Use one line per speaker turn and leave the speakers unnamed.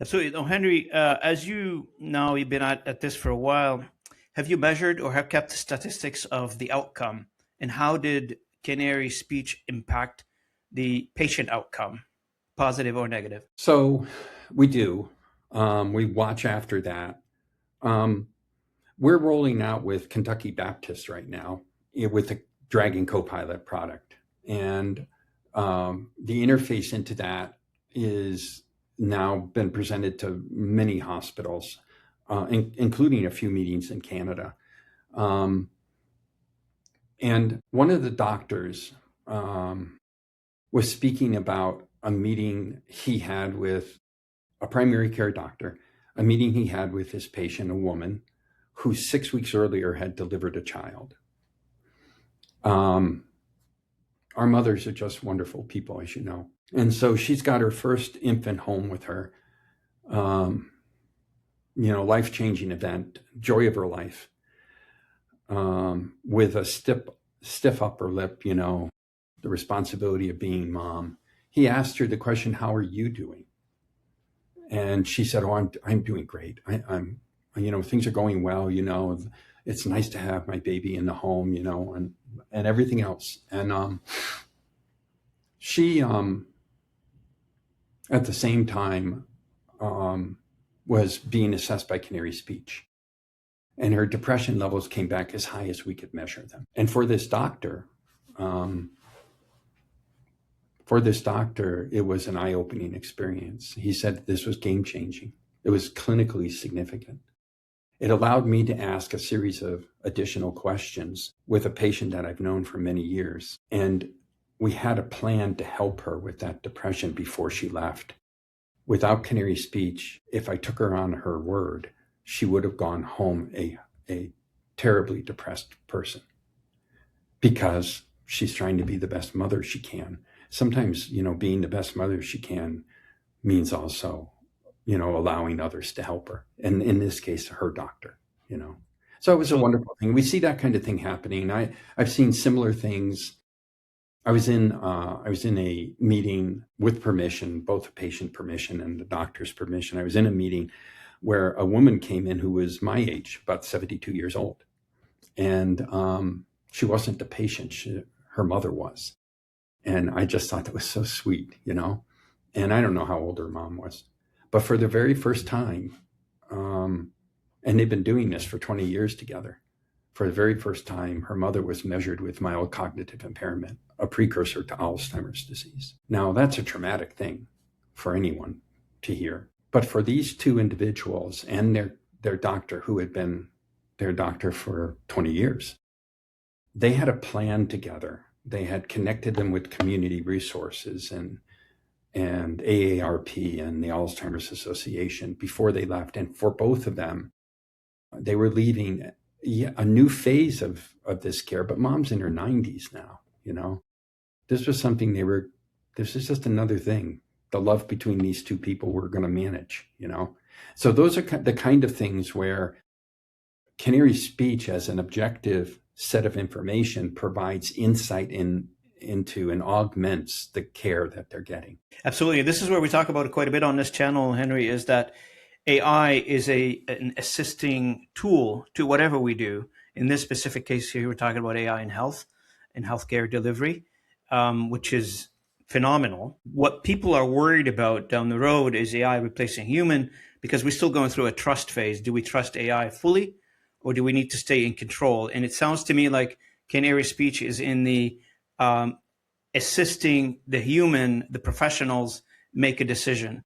Absolutely. No, Henry, as you've been at this for a while, have you measured or have kept statistics of the outcome? And how did canary speech impact the patient outcome, positive or negative?
So we do. We watch after that. Um, we're rolling out with Kentucky Baptist right now with the Dragon Copilot product. And the interface into that is now been presented to many hospitals, including a few meetings in Canada. And one of the doctors was speaking about a meeting he had with a primary care doctor, a meeting he had with his patient, a woman who 6 weeks earlier had delivered a child. Our mothers are just wonderful people, as you know. And so she's got her first infant home with her, life-changing event, joy of her life, with a stiff upper lip, the responsibility of being mom. He asked her the question, "How are you doing?" And she said, "Oh, I'm doing great. I'm things are going well. It's nice to have my baby in the home, and everything else." And she, at the same time, was being assessed by Canary Speech, and her depression levels came back as high as we could measure them. And for this doctor, it was an eye-opening experience. He said this was game-changing. It was clinically significant. It allowed me to ask a series of additional questions with a patient that I've known for many years. And we had a plan to help her with that depression before she left. Without Canary Speech, if I took her on her word, she would have gone home a terribly depressed person because she's trying to be the best mother she can. Sometimes, being the best mother she can means also, allowing others to help her. And in this case, her doctor, So it was a wonderful thing. We see that kind of thing happening. I've seen similar things. I was in a meeting with permission, both the patient permission and the doctor's permission. I was in a meeting where a woman came in who was my age, about 72 years old. And she wasn't the patient, her mother was. And I just thought that was so sweet, And I don't know how old her mom was. But for the very first time, and they've been doing this for 20 years together, for the very first time, her mother was measured with mild cognitive impairment, a precursor to Alzheimer's disease. Now, that's a traumatic thing for anyone to hear. But for these two individuals and their doctor, who had been their doctor for 20 years, they had a plan together. They had connected them with community resources and AARP and the Alzheimer's Association before they left. And for both of them, they were leaving a new phase of this care, but mom's in her 90s now, This was something this is just another thing. The love between these two people we're going to manage, So those are the kind of things where Canary Speech as an objective set of information provides insight into and augments the care that they're getting.
Absolutely. This is where we talk about it quite a bit on this channel, Henry, is that AI is an assisting tool to whatever we do. In this specific case here, we're talking about AI in health and healthcare delivery, which is phenomenal. What people are worried about down the road is AI replacing human, because we're still going through a trust phase. Do we trust AI fully, or do we need to stay in control? And it sounds to me like Canary Speech is in the assisting the human, the professionals, make a decision.